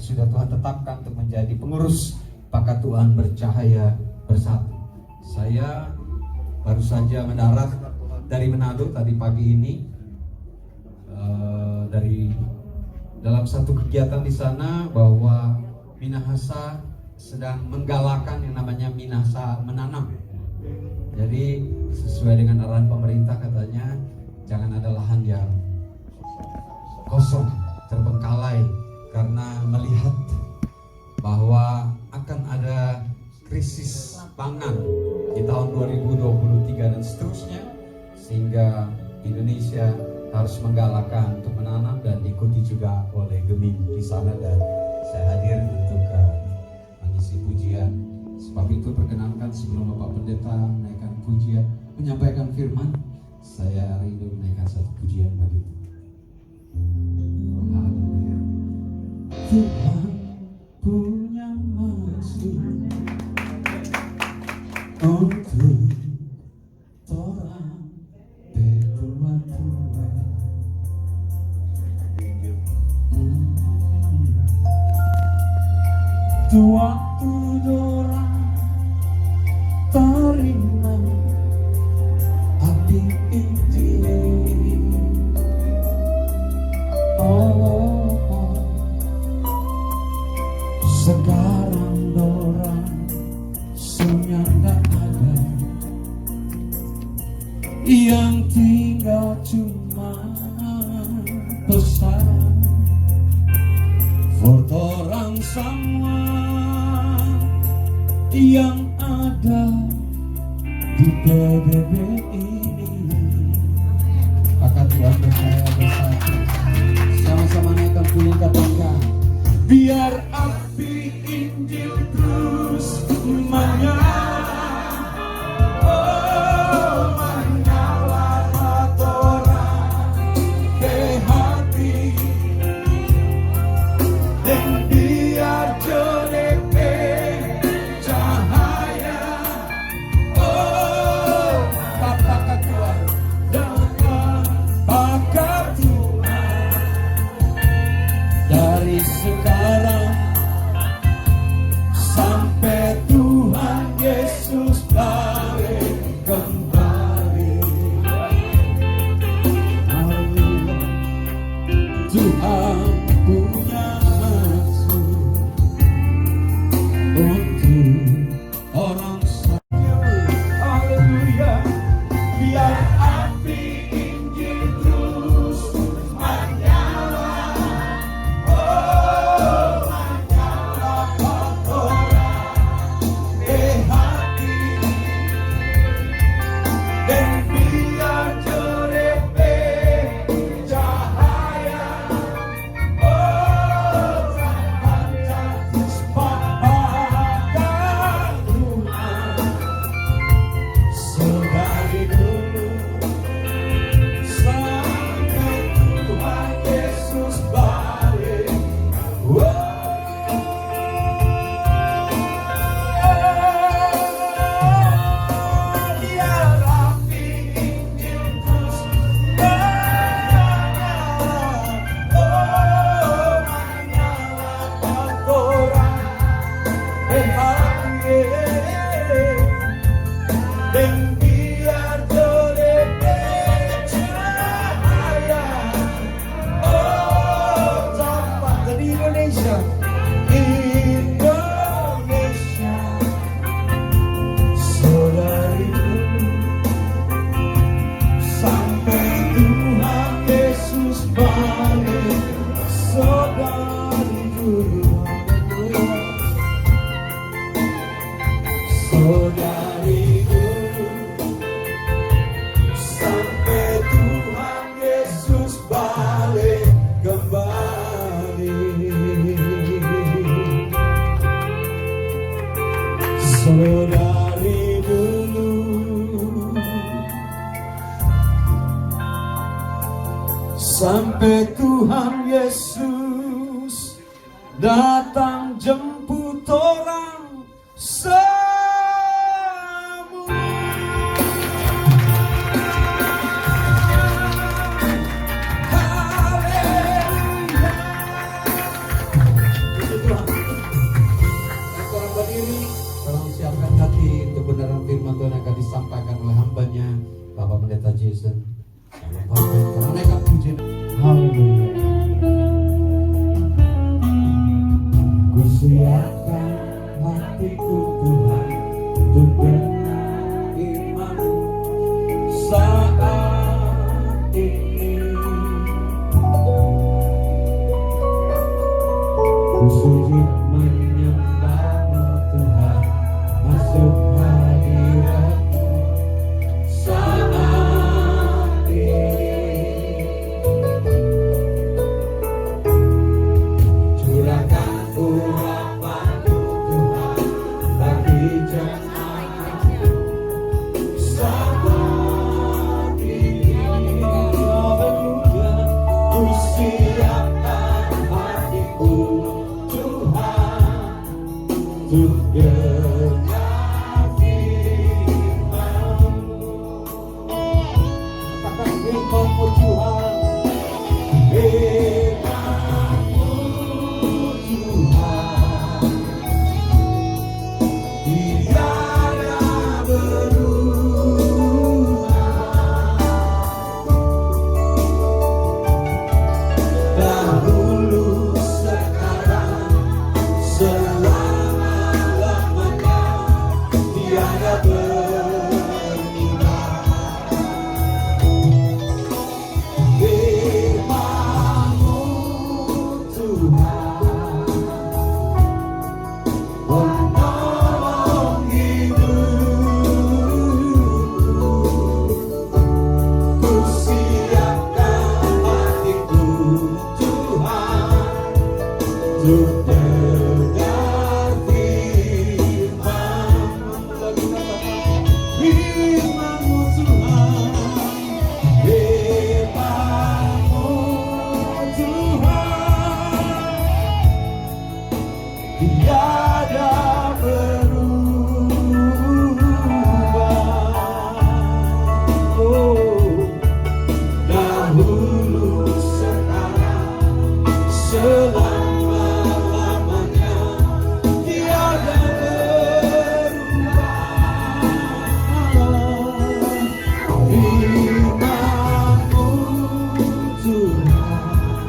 sudah Tuhan tetapkan untuk menjadi pengurus Pakat Tuhan Bercahaya Bersatu. Saya baru saja mendarat dari Manado tadi pagi ini, dari dalam satu kegiatan di sana bahwa Minahasa sedang menggalakkan yang namanya Minahasa menanam. Jadi sesuai dengan arahan pemerintah katanya jangan ada lahan yang kosong, terbengkalai, karena melihat bahwa akan ada krisis pangan di tahun 2023 dan seterusnya, sehingga Indonesia harus menggalakkan untuk menanam dan diikuti juga oleh Geming di sana, dan saya hadir untuk mengisi pujian. Sebab itu perkenankan sebelum Bapak Pendeta menaikkan pujian, menyampaikan firman, saya rindu menaikkan satu pujian bagi Tuhan punya maksud untuk orang berdua-dua. Waktu dorang terima api Injil, sekarang dorang semuanya gak ada, yang tinggal cuma pesan buat orang semua yang ada di PBB ini. Pakat Tuhan Bercahaya Bersatu, sama-sama naikkan pujian, katakan biar api Injil terus menyala. Dari dulu sampai Tuhan Yesus datang jemput orang semua. Haleluya. sujud menyembah-Mu Tuhan, masuk hadirat-Mu saat ini. Curahkan urapan-Mu Tuhan bagi jemaat-Mu saat ini. Haleluya, ku siapkan hatiku Tuhan untuk dengar firman-Mu. Katakan firman-Mu Tuhan, firman-Mu Tuhan, tiada berubah. Dahulu, sekarang, selama-lamanya, tiada berubah. Firman-Mu Tuhan, menolong hidupku. Ku siapkan hatiku Tuhan untuk dengar firman-Mu. Firman-Mu Tuhan, firman-Mu Tuhan, tiada berubah. Oh, dahulu, sekarang, selama-lamanya, tiada berubah. Firman-Mu Tuhan,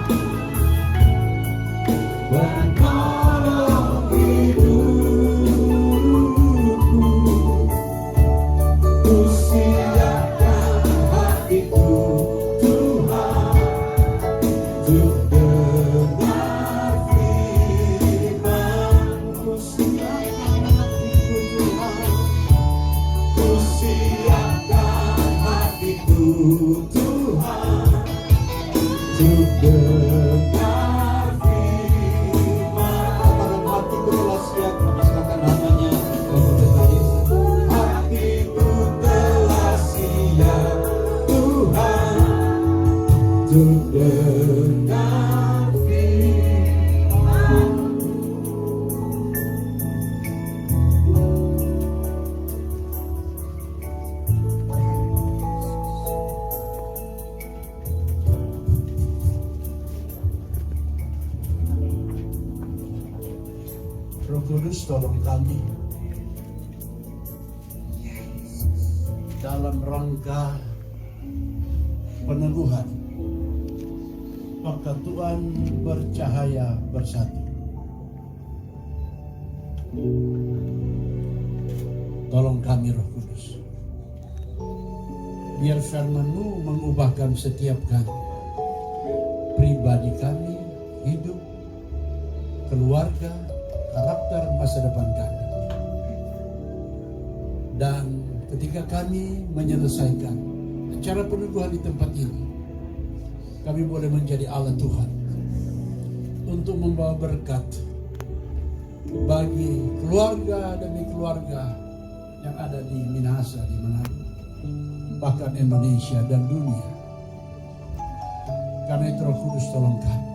menolong hidupku. Ku siapkan hatiku Tuhan untuk dengar firman-Mu. Siapkan hatiku Tuhan, ku siapkan hatiku Tuhan untuk dengar firman. Katakan hatiku telah siap, silakan namanya. Hatiku telah siap Tuhan untuk dengar firman. Roh Kudus, tolong kami dalam rangka peneguhan persatuan bercahaya bersatu. Tolong kami Roh Kudus, biar firman-Mu mengubahkan setiap kami, pribadi kami, hidup, keluarga, karakter masa depan kami. Dan ketika kami menyelesaikan acara peneguhan di tempat ini, kami boleh menjadi alat Tuhan untuk membawa berkat bagi keluarga demi keluarga yang ada di Minahasa, di Manado, bahkan Indonesia dan dunia. Karena itu Roh Kudus, tolong kami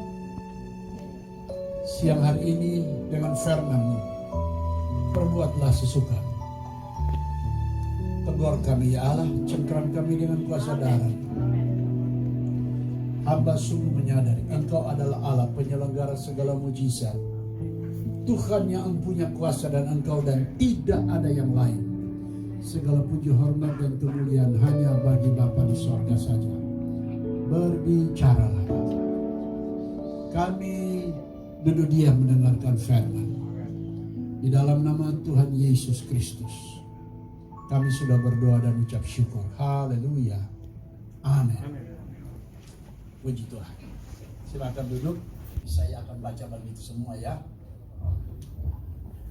siang hari ini dengan firman-Mu, perbuatlah sesuka. Tegur kami ya Allah, cengkeram kami dengan kuasa darah. Hamba sungguh menyadari Engkau adalah Allah penyelenggara segala mujizat, Tuhan yang mempunyai kuasa dan Engkau dan tidak ada yang lain. Segala puji, hormat dan kemuliaan hanya bagi Bapa di sorga saja. Berbicaralah. Kami duduk diam mendengarkan firman. Di dalam nama Tuhan Yesus Kristus, kami sudah berdoa dan ucap syukur. Haleluya. Amin. Puji Tuhan. Silakan duduk. Saya akan baca begitu semua ya.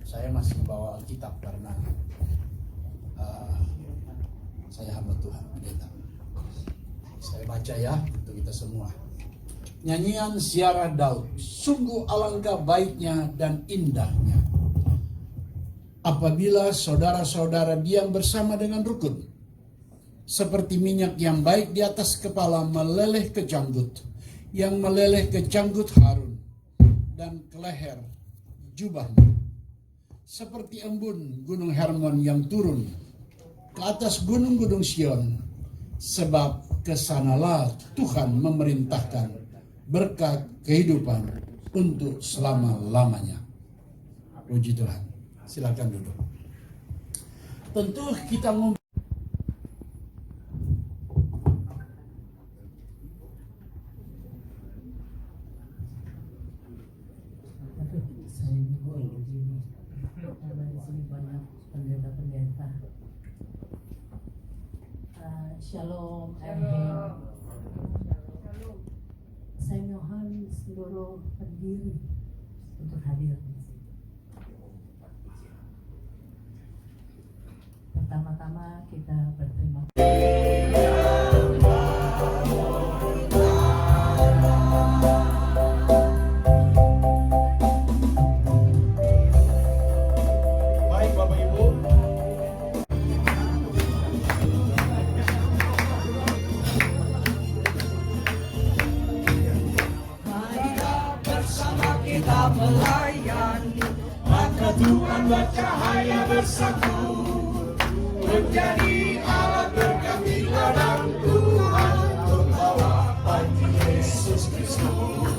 Saya masih bawa Alkitab karena saya hamba Tuhan, pendeta. Saya baca ya untuk kita semua. Nyanyian Ziarah Daud, sungguh alangkah baiknya dan indahnya apabila saudara-saudara diam bersama dengan rukun, seperti minyak yang baik di atas kepala meleleh ke janggut, yang meleleh ke janggut Harun dan ke leher jubahnya, seperti embun gunung Hermon yang turun ke atas gunung-gunung Sion, sebab kesanalah Tuhan memerintahkan berkat kehidupan untuk selama-lamanya. Puji Tuhan. Silakan duduk. Tentu kita saya juga begini karena di sini banyak pendeta-pendeta. Shalom, saya mohon seluruh pendiri untuk hadir di sini. Pertama-tama kita berterima Baik Bapak Ibu. Marilah bersama kita melayani, maka Tuhan bercahaya bersatu, menjadi alat berkat di ladang Tuhan, membawa panji Yesus Kristus,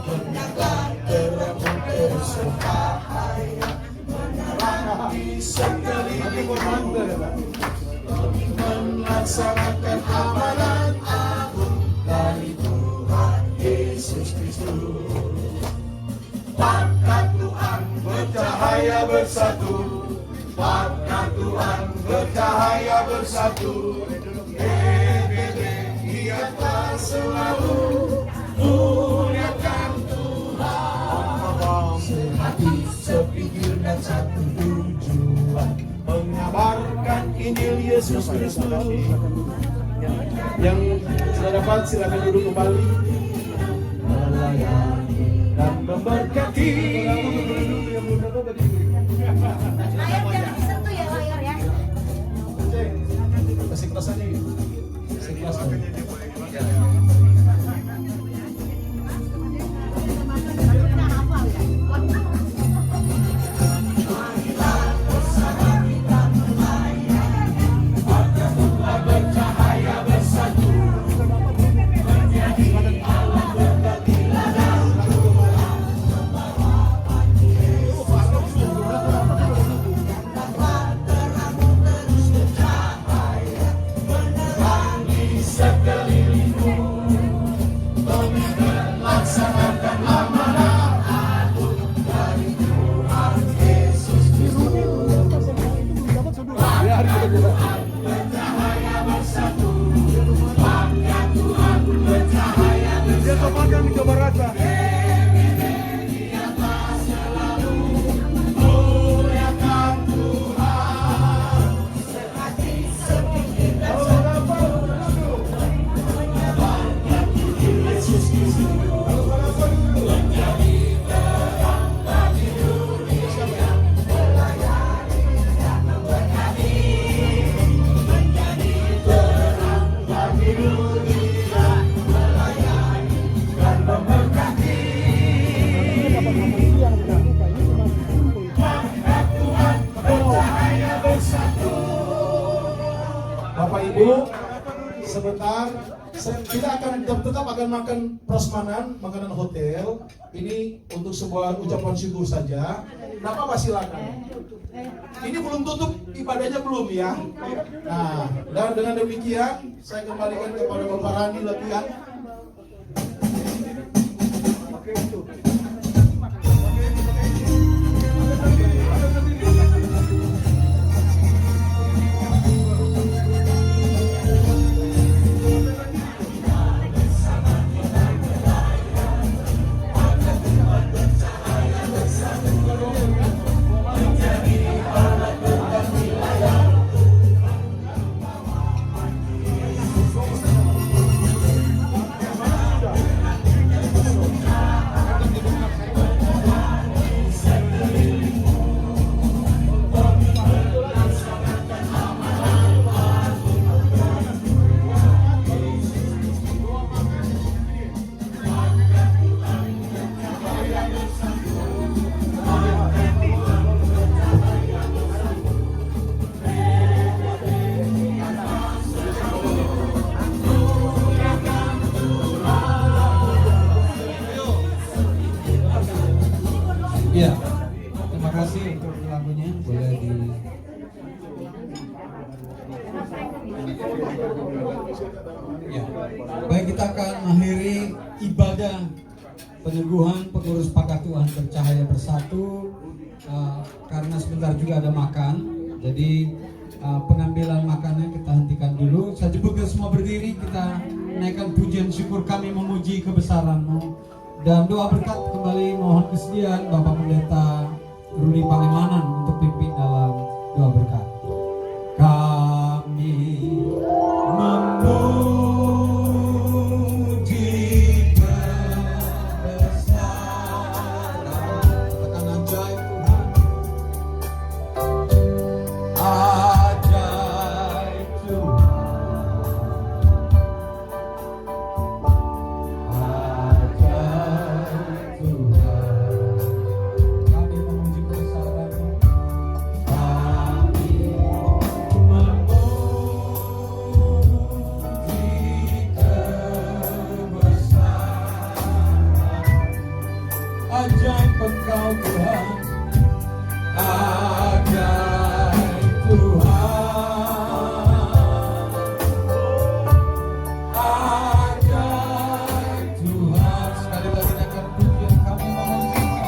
menyatakan terangmu terus bercahaya, menerangi sekeliling, demi melaksanakan amanat agung dari Tuhan Yesus Kristus. Maka Tuhan bercahaya bersatu, maka Tuhan bercahaya bersatu. EBB biarlah selalu muliakan Tuhan, sehati sepikir dan satu tujuan, mengabarkan Injil Yesus Kristus. Yang sudah dapat silakan duduk kembali. Melayani dan memberkati. Layar jangan disentuh ya, layar ya. Kasih kelas aja. Kasih kelas aja. Bapak Ibu, sebentar kita akan tetap akan makan prasmanan, makanan hotel. Ini untuk sebuah ucapan syukur saja. Kenapa masih silakan? Ini belum tutup ibadahnya belum ya. Nah, dan dengan demikian saya kembalikan kepada Bapak Rani latihan. Oke, itu. Iya. Terima kasih untuk lagunya. Boleh di Ya. Baik, kita akan mengakhiri ibadah peneguhan pengurus Pakatuhan Bercahaya Bersatu karena sebentar juga ada makan. Jadi pengambilan makannya kita hentikan dulu. Saya jemput kita semua berdiri, kita naikkan pujian syukur kami memuji kebesaran-Mu. Dan doa berkat kembali mohon kesediaan Bapak Pendeta Rudi Pangemanan untuk pimpin dalam doa berkat. Kami memuji kebesaran, katakan ajaib Tuhan, ajaib Tuhan, ajaib Tuhan. Kami memuji kebesaran-Mu. Kami memuji kebesaran, ajaib Engkau Tuhan, ajaib Tuhan, ajaib Tuhan. Sekali lagi naikkan pujian kami memuji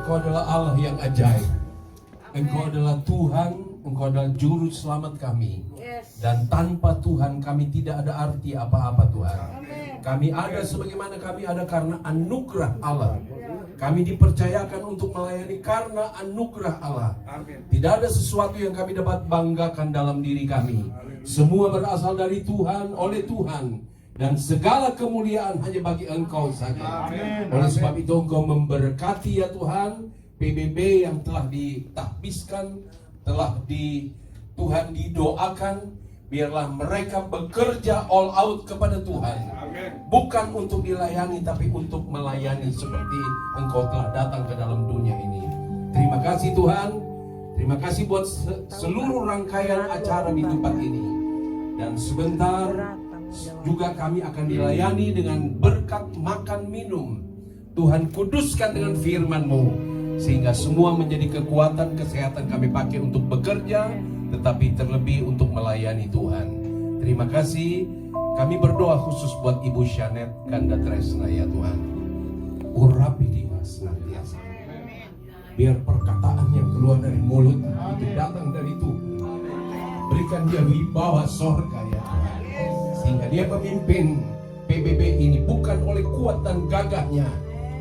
Engkau adalah Allah yang ajaib. Engkau adalah Tuhan, Engkau adalah Juru Selamat kami. Dan tanpa Tuhan kami tidak ada arti apa-apa Tuhan. Kami ada sebagaimana kami ada karena anugerah Allah. Kami dipercayakan untuk melayani karena anugerah Allah. Tidak ada sesuatu yang kami dapat banggakan dalam diri kami. Semua berasal dari Tuhan, oleh Tuhan. Dan segala kemuliaan hanya bagi Engkau saja. Oleh sebab itu Engkau memberkati ya Tuhan PBB yang telah ditahbiskan, telah Tuhan didoakan. Biarlah mereka bekerja all out kepada Tuhan. Bukan untuk dilayani tapi untuk melayani seperti Engkau telah datang ke dalam dunia ini. Terima kasih Tuhan. Terima kasih buat seluruh rangkaian acara di tempat ini. Dan sebentar juga kami akan dilayani dengan berkat makan minum. Tuhan kuduskan dengan firman-Mu sehingga semua menjadi kekuatan kesehatan kami pakai untuk bekerja, tetapi terlebih untuk melayani Tuhan. Terima kasih. Kami berdoa khusus buat Ibu Shanet Ganda Tresna ya Tuhan. Urapi dia senantiasa. Biar perkataan yang keluar dari mulut itu datang dari Tuhan. Berikan dia wibawa sorga ya Tuhan. Sehingga dia memimpin PBB ini bukan oleh kuat dan gagahnya,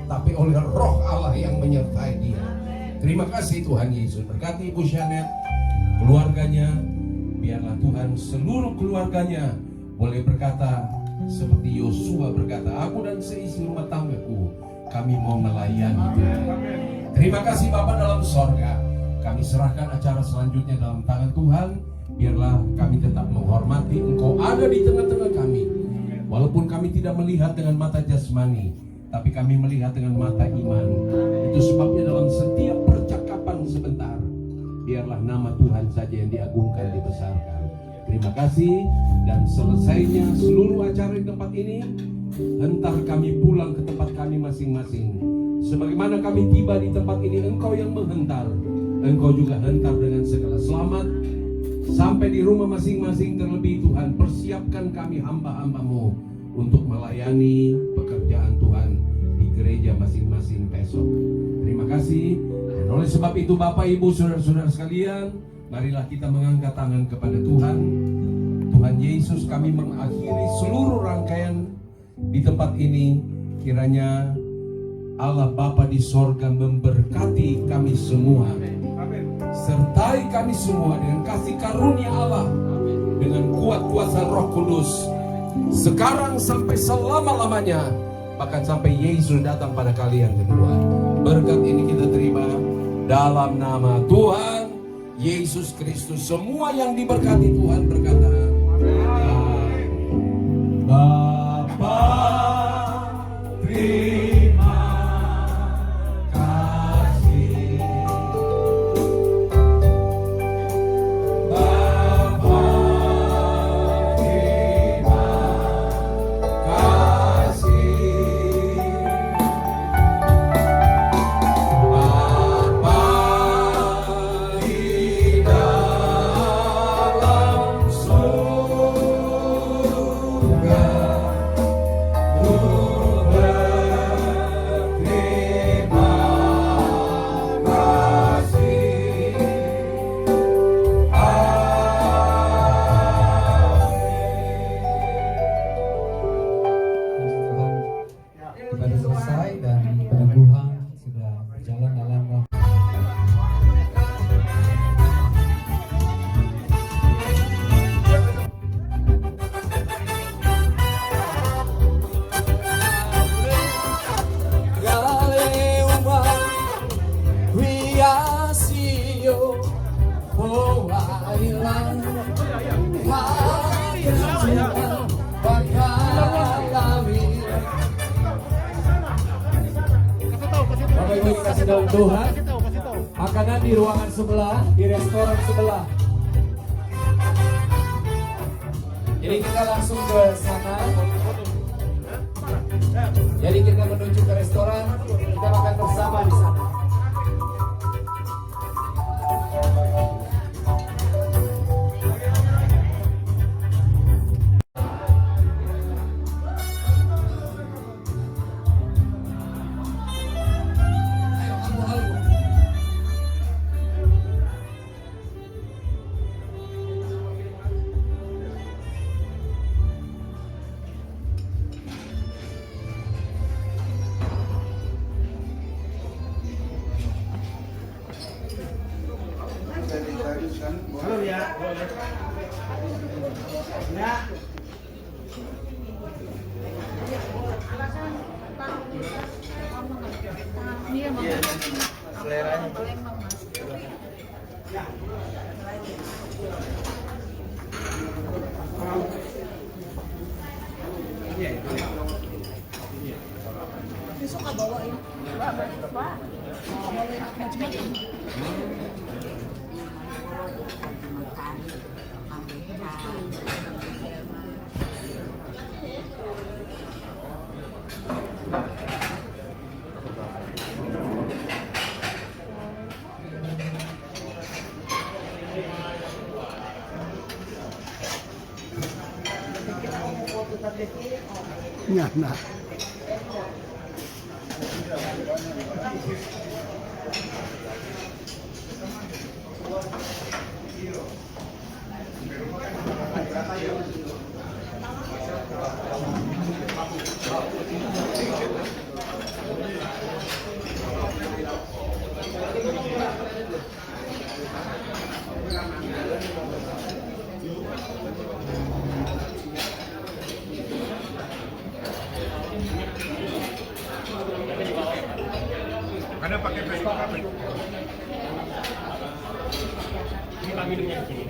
tapi oleh roh Allah yang menyertai dia. Terima kasih Tuhan Yesus. Berkati Ibu Shanet, keluarganya. Biarlah Tuhan seluruh keluarganya boleh berkata seperti Yosua berkata, aku dan seisi rumah tanggaku, kami mau melayani Tuhan. Terima kasih Bapa dalam sorga. Kami serahkan acara selanjutnya dalam tangan Tuhan. Biarlah kami tetap menghormati Engkau ada di tengah-tengah kami. Walaupun kami tidak melihat dengan mata jasmani, tapi kami melihat dengan mata iman. Itu sebabnya dalam setiap percakapan sebentar, biarlah nama Tuhan saja yang diagungkan, dibesarkan. Terima kasih. Dan selesainya seluruh acara di tempat ini, hentar kami pulang ke tempat kami masing-masing. Sebagaimana kami tiba di tempat ini, Engkau yang menghentar, Engkau juga hentar dengan segala selamat. Sampai di rumah masing-masing, terlebih Tuhan, persiapkan kami hamba-hamba-Mu untuk melayani pekerjaan Tuhan di gereja masing-masing besok. Terima kasih. Dan oleh sebab itu Bapak, Ibu, Saudara-saudara sekalian, marilah kita mengangkat tangan kepada Tuhan. Tuhan Yesus, kami mengakhiri seluruh rangkaian di tempat ini. Kiranya Allah Bapa di sorga memberkati kami semua. Sertai kami semua dengan kasih karunia Allah, dengan kuat kuasa Roh Kudus, sekarang sampai selama-lamanya, bahkan sampai Yesus datang pada kalian kedua. Berkat ini kita terima dalam nama Tuhan Yesus Kristus. Semua yang diberkati Tuhan berkata, Bapa, terima kasih. Bapa, terima kasih. Bapa di dalam surga, Tuhan, ibadah selesai dan peneguhan sudah berjalan dalam roh. Bapak Ibu dikasih daun Tuhan, makanan di ruangan sebelah, di restoran sebelah. Jadi kita langsung ke sana. Jadi kita menuju ke restoran, kita makan bersama di sana. Suka bawain. Wah. Ya, nah. Ada pakai Facebook apa? Kita minumnya di sini.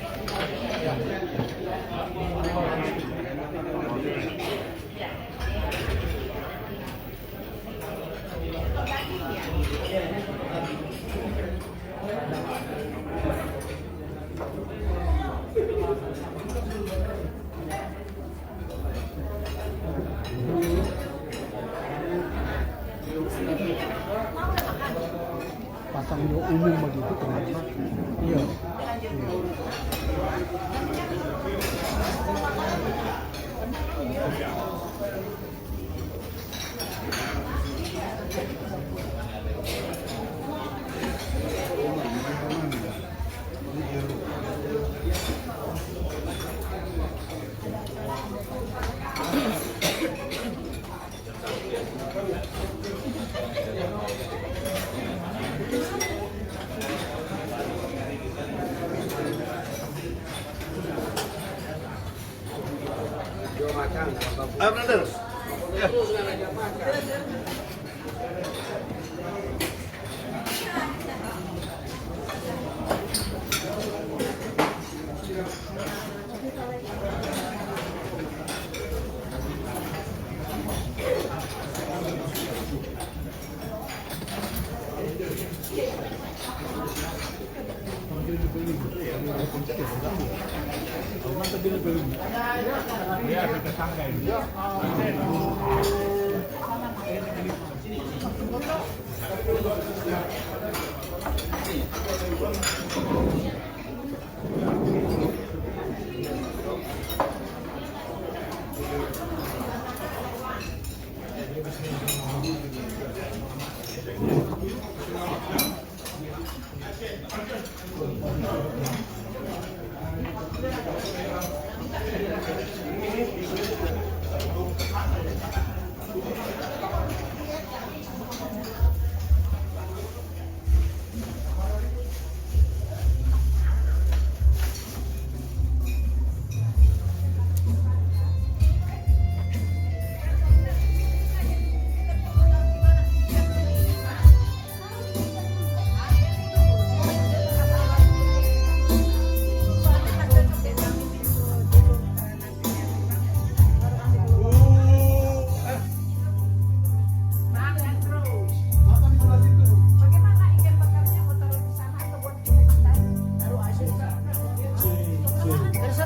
dipasang di umum begitu kenapa? Iya.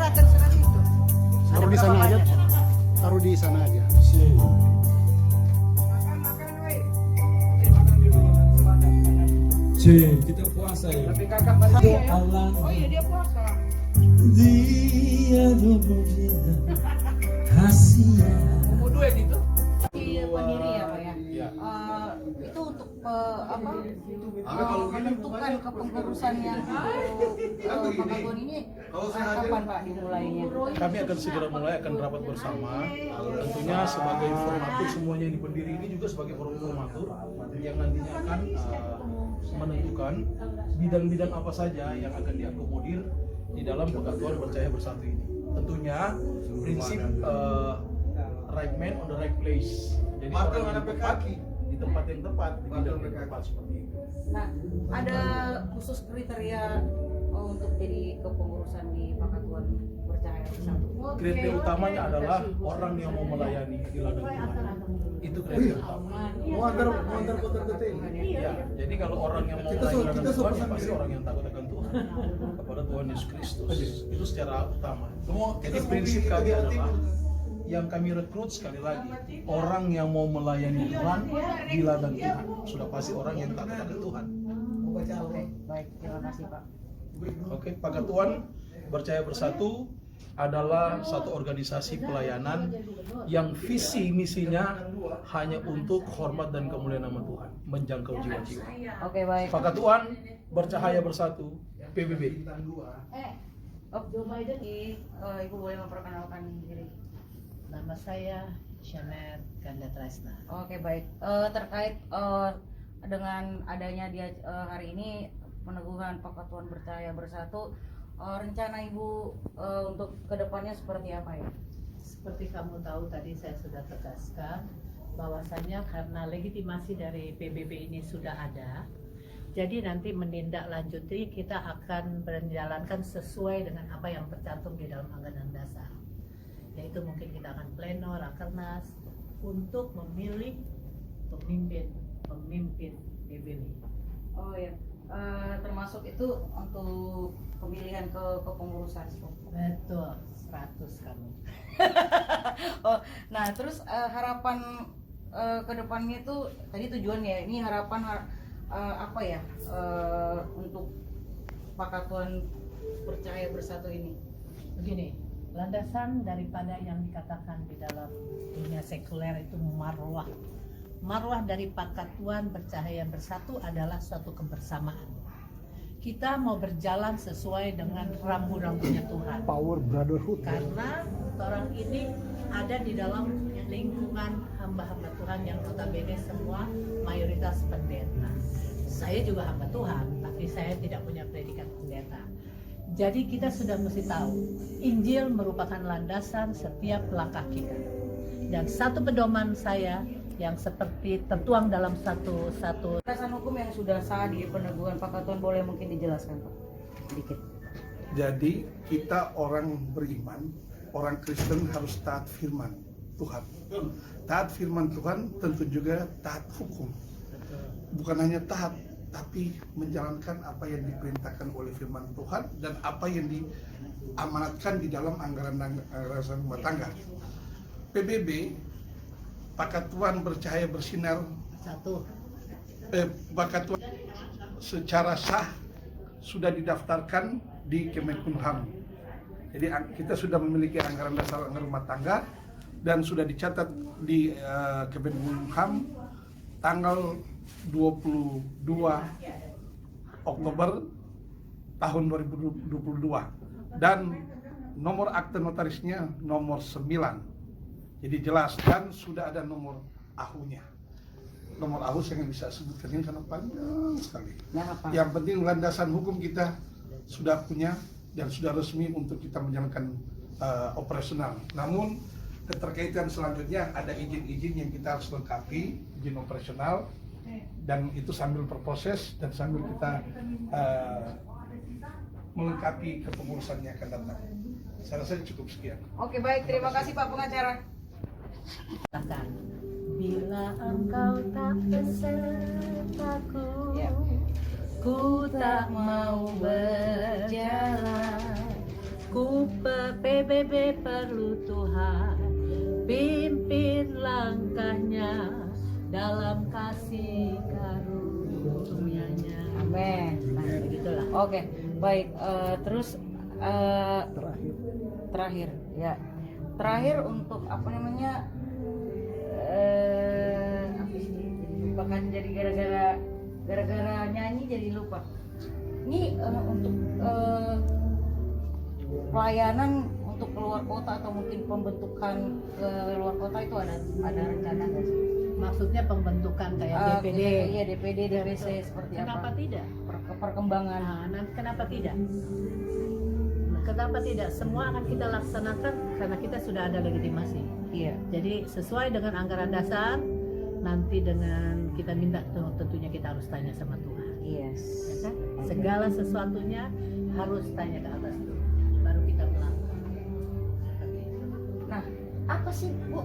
Terserah itu. Taruh di sana aja. Taruh di sana aja. C, kita puasa ya. Allah. Oh iya dia puasa. Dia bercinta hasia. Mau duet itu? Di pendiri ya Pak ya. Itu untuk menentukan kepengurusan yang untuk Pakatuan ini kapan Pak dimulainya? Kami akan segera mulai, akan rapat bersama. Tentunya sebagai formatur, semuanya yang di pendiri ini juga sebagai formatur yang nantinya akan menentukan bidang-bidang apa saja yang akan diakomodir di dalam Pakatuan Percaya Bersatu ini. Tentunya prinsip right man on the right place. Jadi orang yang tepat di tempat yang tepat, di bidang yang tepat seperti itu. Nah, ada khusus kriteria untuk jadi kepengurusan di Pakatuan Percaya Bersatu. Kriteria utamanya adalah orang yang mau melayani di ladang Tuhan. Itu kriteria utama. Ya, jadi kalau orang yang mau melayani ladang Tuhan, ya pasti orang yang takut akan Tuhan kepada Tuhan Yesus Kristus. Itu secara utama. Jadi prinsip kami adalah yang kami rekrut sekali lagi orang yang mau melayani Tuhan di ladang Tuhan. Sudah pasti orang yang takut akan Tuhan. Oke, baik, terima kasih Pak. Oke, Pakatuan Percaya Bersatu adalah satu organisasi pelayanan yang visi misinya hanya untuk hormat dan kemuliaan nama Tuhan, menjangkau jiwa-jiwa. Oke, baik. Pakatuan Bercahaya Bersatu PBB. Ibu boleh memperkenalkan diri. Nama saya Janet Ganda Tresna. Oke, baik. Terkait dengan adanya dia hari ini peneguhan Pakatuan Percaya Bersatu, rencana Ibu untuk kedepannya seperti apa ya? Seperti kamu tahu tadi saya sudah tegaskan bahwasannya karena legitimasi dari PBB ini sudah ada, jadi nanti menindaklanjuti kita akan menjalankan sesuai dengan apa yang tercantum di dalam anggaran dasar. Yaitu mungkin kita akan pleno, rakernas untuk memilih pemimpin PBB. Oh ya, termasuk itu untuk pemilihan kepengurusan. Betul, 100 kamu. Oh, nah terus harapan kedepannya itu tadi tujuannya ini harapan apa ya untuk Pakatuan Percaya Bersatu ini? Begini, landasan daripada yang dikatakan di dalam dunia sekuler itu marwah. Marwah dari Pakatuan Bercahaya Bersatu adalah suatu kebersamaan. Kita mau berjalan sesuai dengan rambu-rambunya Tuhan. Power brotherhood. Karena orang ini ada di dalam lingkungan hamba-hamba Tuhan yang notabene semua mayoritas pendeta. Saya juga hamba Tuhan, tapi saya tidak punya predikat pendeta. Jadi kita sudah mesti tahu, Injil merupakan landasan setiap langkah kita. Dan satu pedoman saya yang seperti tertuang dalam satu Landasan hukum yang sudah sah di peneguhan Pakatuan boleh mungkin dijelaskan Pak? Sedikit. Jadi kita orang beriman, orang Kristen harus taat firman Tuhan. Taat firman Tuhan tentu juga taat hukum. Bukan hanya taat, tapi menjalankan apa yang diperintahkan oleh firman Tuhan dan apa yang diamanatkan di dalam anggaran rumah tangga. PBB, Pakatuan Bercahaya Bersinar, Pakatuan secara sah sudah didaftarkan di Kemenkumham. Jadi kita sudah memiliki anggaran dasar anggaran rumah tangga dan sudah dicatat di Kemenkumham tanggal 22 Oktober tahun 2022 dan nomor akte notarisnya nomor 9. Jadi jelas dan sudah ada nomor AHU-nya. Nomor AHU saya nggak bisa sebutkan ini karena panjang sekali. Yang penting landasan hukum kita sudah punya dan sudah resmi untuk kita menjalankan operasional. Namun keterkaitan selanjutnya ada izin-izin yang kita harus lengkapi, izin operasional, dan itu sambil berproses dan sambil kita melengkapi kepengurusan yang akan datang. Saya rasa cukup sekian. Oke, baik, terima kasih Pak Pengacara. Bila engkau tak besertaku, ku tak mau berjalan. Ku PBB perlu Tuhan, pimpin langkahnya dalam kasih karunia-Nya. Amin. Nah, begitulah. Oke, baik. Terus terakhir ya. Terakhir untuk apa namanya? Bahkan jadi gara-gara nyanyi jadi lupa. Ini untuk pelayanan untuk keluar kota atau mungkin pembentukan ke luar kota itu ada rencana nggak sih? Maksudnya pembentukan kayak DPD. Iya, DPD, DPC seperti Kenapa apa? tidak? Perkembangan. Nah, kenapa tidak? Kenapa tidak? Semua akan kita laksanakan karena kita sudah ada legitimasi. Iya. Jadi sesuai dengan anggaran dasar, nanti dengan kita minta tentunya kita harus tanya sama Tuhan. Yes. Ya kan? Segala sesuatunya harus tanya ke atas dulu, baru kita melakukan. Nah, apa sih Bu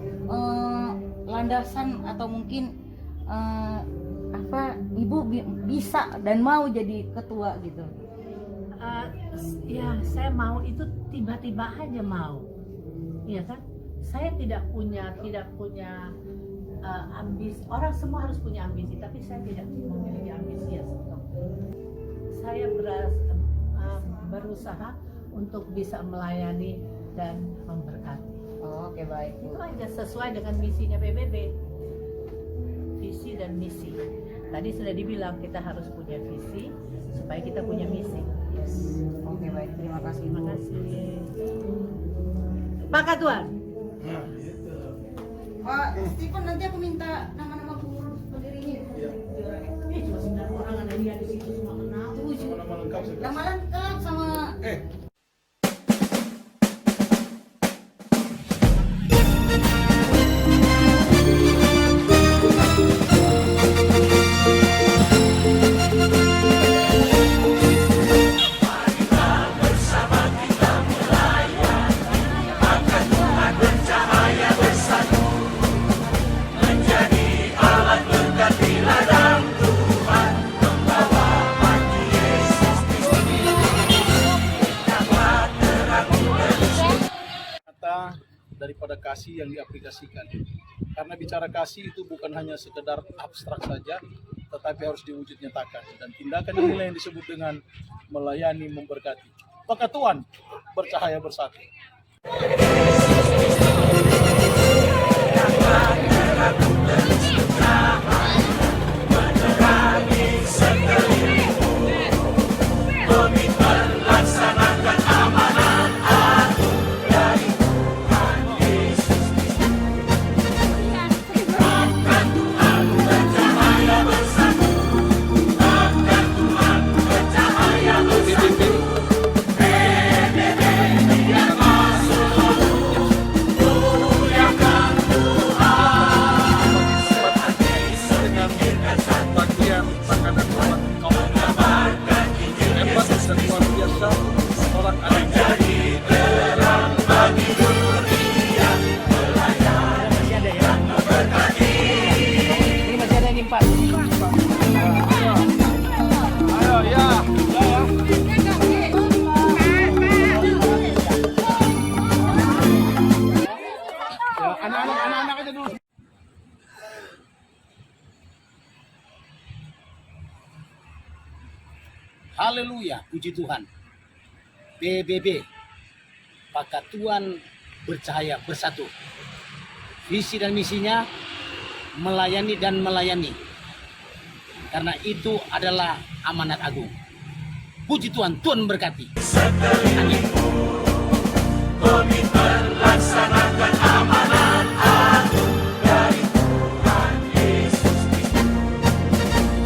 landasan atau mungkin apa Ibu bisa dan mau jadi ketua gitu? Ya, saya mau itu tiba-tiba aja mau, iya kan? Saya tidak punya ambisi. Orang semua harus punya ambisi, tapi saya tidak memiliki ambisi ya sebetulnya. Saya berusaha untuk bisa melayani dan memberkati. Oh, oke, baik. Itu aja sesuai dengan misinya PBB, visi dan misi. Tadi sudah dibilang kita harus punya visi supaya kita punya misi. Yes. Oke, baik. Terima kasih. Terima kasih. Pakatuan. Pak Stephen, nanti aku minta nama-nama pengurus pendirinya. Iya. Cuma 9 orang ada dia di situ semua kenal. Nama lengkap saya kasih. Nama lengkap sama kasih yang diaplikasikan. Karena bicara kasih itu bukan hanya sekedar abstrak saja, tetapi harus diwujud nyatakan. Dan tindakan inilah yang disebut dengan melayani, memberkati. Peketuan bercahaya bersatu. Haleluya, puji Tuhan. PBB, Pakatuan Bercahaya Bersatu. Visi dan misinya melayani dan melayani. Karena itu adalah amanat agung. Puji Tuhan, Tuhan berkati. Amin.